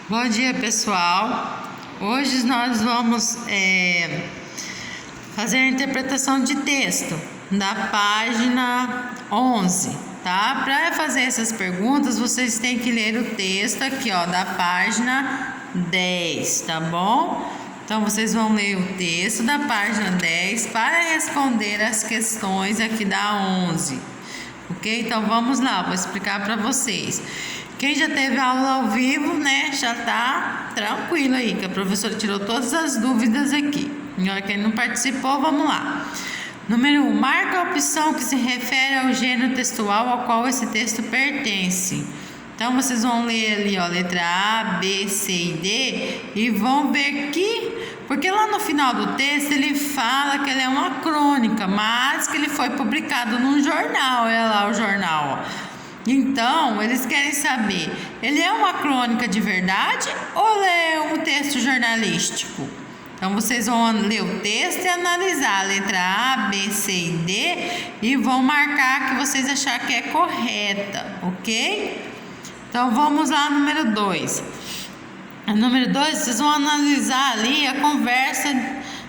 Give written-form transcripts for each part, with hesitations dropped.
Bom dia, pessoal. Hoje nós vamos fazer a interpretação de texto da página 11, tá? Para fazer essas perguntas, vocês têm que ler o texto aqui, ó, da página 10, tá bom? Então, vocês vão ler o texto da página 10 para responder as questões aqui da 11, ok? Então, vamos lá, vou explicar para vocês. Quem já teve aula ao vivo, né, já tá tranquilo aí, que a professora tirou todas as dúvidas aqui. Agora, quem não participou, vamos lá. Número 1, marca a opção que se refere ao gênero textual ao qual esse texto pertence. Então, vocês vão ler ali, ó, letra A, B, C e D, e vão ver porque lá no final do texto ele fala que ele é uma crônica, mas que ele foi publicado num jornal, olha lá o jornal, ó. Então, eles querem saber, ele é uma crônica de verdade ou é um texto jornalístico? Então, vocês vão ler o texto e analisar a letra A, B, C e D e vão marcar a que vocês acharem que é correta, ok? Então, vamos lá, número 2. Número 2, vocês vão analisar ali a conversa,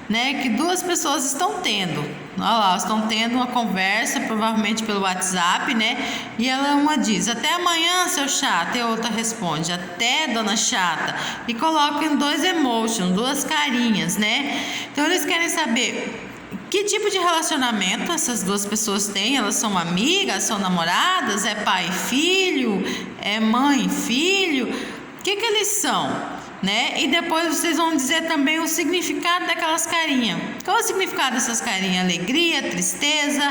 né, que duas pessoas estão tendo. Olha lá, estão tendo uma conversa, provavelmente pelo WhatsApp, né? E uma diz, até amanhã, seu chato. E a outra responde, até, dona chata. E colocam dois emojis, duas carinhas, né? Então, eles querem saber que tipo de relacionamento essas duas pessoas têm. Elas são amigas, são namoradas, é pai e filho, é mãe e filho. O que eles são? Né? E depois vocês vão dizer também o significado daquelas carinhas. Qual é o significado dessas carinhas? Alegria, tristeza,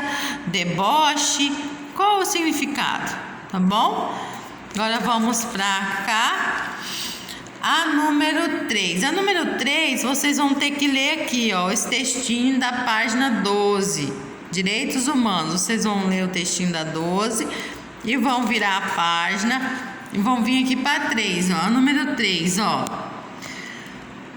deboche? Qual é o significado? Tá bom? Agora vamos para cá. A número 3. A número 3, vocês vão ter que ler aqui, ó, esse textinho da página 12. Direitos humanos. Vocês vão ler o textinho da 12 e vão virar a página. E vão vir aqui para 3, ó. A número 3, ó.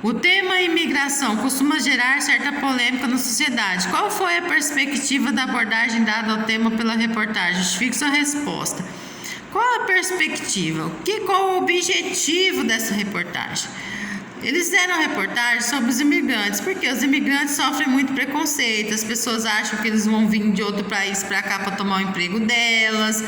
O tema imigração costuma gerar certa polêmica na sociedade. Qual foi a perspectiva da abordagem dada ao tema pela reportagem? Justifique sua resposta. Qual a perspectiva? Qual o objetivo dessa reportagem? Eles fizeram uma reportagem sobre os imigrantes, porque os imigrantes sofrem muito preconceito. As pessoas acham que eles vão vir de outro país para cá para tomar o emprego delas,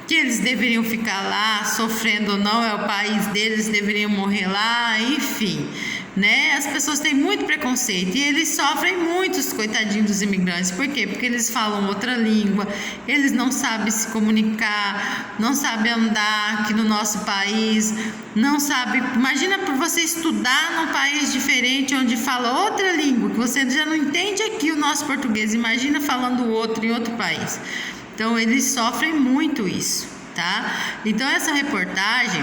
que eles deveriam ficar lá, sofrendo ou não, é o país deles, deveriam morrer lá, enfim, né? As pessoas têm muito preconceito e eles sofrem muito, os coitadinhos dos imigrantes. Por quê? Porque eles falam outra língua, eles não sabem se comunicar, não sabem andar aqui no nosso país, não sabem. Imagina para você estudar num país diferente, onde fala outra língua, que você já não entende aqui o nosso português, imagina falando outro em outro país. Então, eles sofrem muito isso, tá? Então, essa reportagem,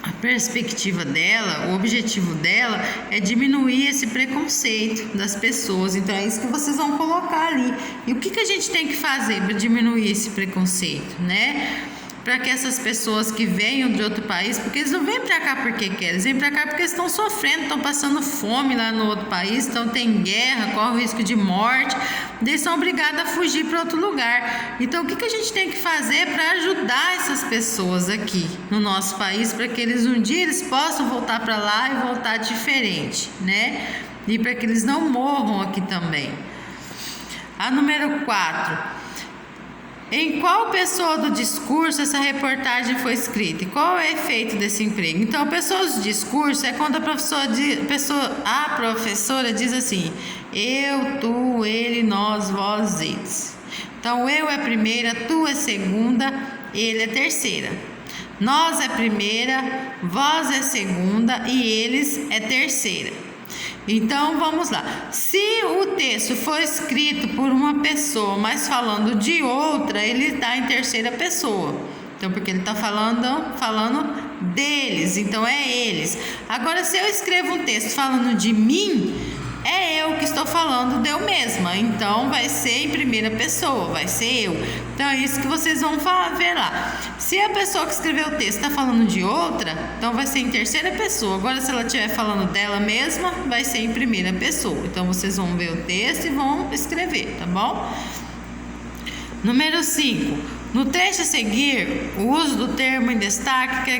a perspectiva dela, o objetivo dela é diminuir esse preconceito das pessoas. Então, é isso que vocês vão colocar ali. E o que a gente tem que fazer para diminuir esse preconceito, né? Para que essas pessoas que venham de outro país, porque eles não vêm para cá porque querem, eles vêm para cá porque estão sofrendo, estão passando fome lá no outro país, então tem guerra, corre o risco de morte, eles são obrigados a fugir para outro lugar. Então, o que a gente tem que fazer para ajudar essas pessoas aqui no nosso país, para que eles um dia eles possam voltar para lá e voltar diferente, né? E para que eles não morram aqui também. A número 4. Em qual pessoa do discurso essa reportagem foi escrita? E qual é o efeito desse emprego? Então, pessoas do discurso é quando a professora diz assim: eu, tu, ele, nós, vós, eles. Então, eu é primeira, tu é segunda, ele é terceira. Nós é primeira, vós é segunda e eles é terceira. Então, vamos lá. Se o texto for escrito por uma pessoa, mas falando de outra, ele está em terceira pessoa. Então, porque ele está falando deles, então é eles. Agora, se eu escrevo um texto falando de mim, é eu que estou falando de eu mesma. Então, vai ser em primeira pessoa, vai ser eu. Então, é isso que vocês vão ver lá. Se a pessoa que escreveu o texto está falando de outra, então vai ser em terceira pessoa. Agora, se ela estiver falando dela mesma, vai ser em primeira pessoa. Então, vocês vão ver o texto e vão escrever, tá bom? Número 5. No trecho a seguir, o uso do termo em destaque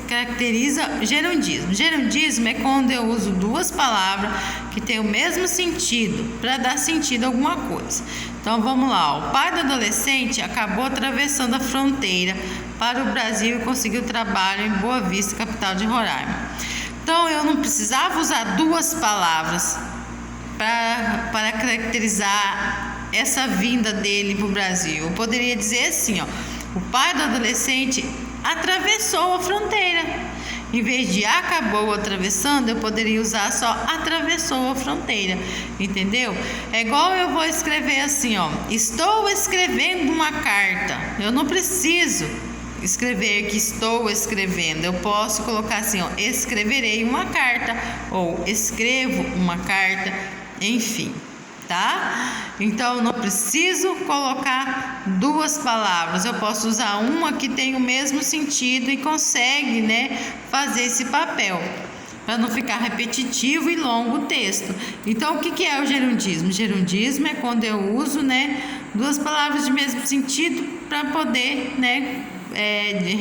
caracteriza gerundismo. Gerundismo é quando eu uso duas palavras que têm o mesmo sentido, para dar sentido a alguma coisa. Então vamos lá, o pai do adolescente acabou atravessando a fronteira para o Brasil e conseguiu trabalho em Boa Vista, capital de Roraima. Então eu não precisava usar duas palavras para caracterizar essa vinda dele para o Brasil. Eu poderia dizer assim, ó, o pai do adolescente atravessou a fronteira. Em vez de acabou atravessando, eu poderia usar só atravessou a fronteira, entendeu? É igual eu vou escrever assim, ó, estou escrevendo uma carta. Eu não preciso escrever que estou escrevendo. Eu posso colocar assim, ó, escreverei uma carta ou escrevo uma carta, enfim. Tá? Então, eu não preciso colocar duas palavras, eu posso usar uma que tem o mesmo sentido e consegue, né, fazer esse papel, para não ficar repetitivo e longo o texto. Então, o que é o gerundismo? Gerundismo é quando eu uso, né, duas palavras de mesmo sentido para poder, né,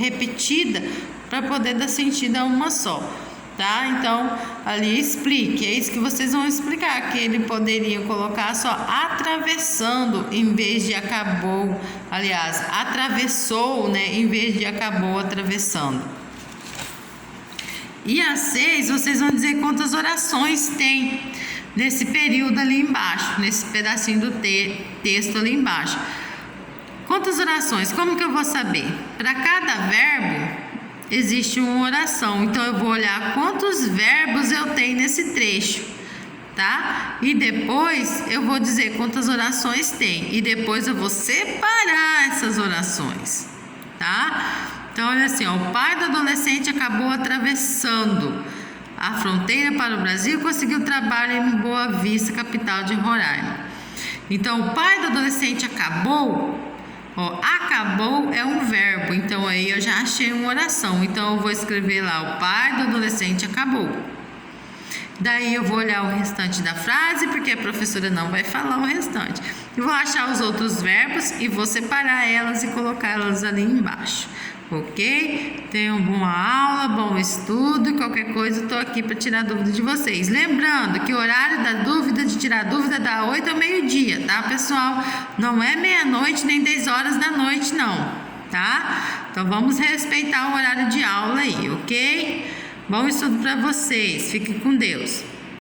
repetida, para poder dar sentido a uma só. Tá? Então, ali explique, é isso que vocês vão explicar, que ele poderia colocar só atravessando em vez de acabou, aliás, atravessou, né, em vez de acabou atravessando. E a 6, vocês vão dizer quantas orações tem nesse período ali embaixo, nesse pedacinho do texto ali embaixo. Quantas orações? Como que eu vou saber? Para cada verbo existe uma oração, então eu vou olhar quantos verbos eu tenho nesse trecho, tá? E depois eu vou dizer quantas orações tem, e depois eu vou separar essas orações, tá? Então olha assim, ó, o pai do adolescente acabou atravessando a fronteira para o Brasil e conseguiu trabalho em Boa Vista, capital de Roraima. Então o pai do adolescente acabou. Ó, acabou é um verbo, então aí eu já achei uma oração. Então eu vou escrever lá, o pai do adolescente acabou. Daí eu vou olhar o restante da frase, porque a professora não vai falar o restante. Eu vou achar os outros verbos e vou separar elas e colocá-las ali embaixo. Ok? Tenham boa aula, bom estudo. Qualquer coisa eu estou aqui para tirar dúvida de vocês. Lembrando que o horário da dúvida, de tirar dúvida, é da 8 ao meio-dia, tá, pessoal? Não é meia-noite nem 10 horas da noite, não, tá? Então vamos respeitar o horário de aula aí, ok? Bom estudo para vocês. Fiquem com Deus.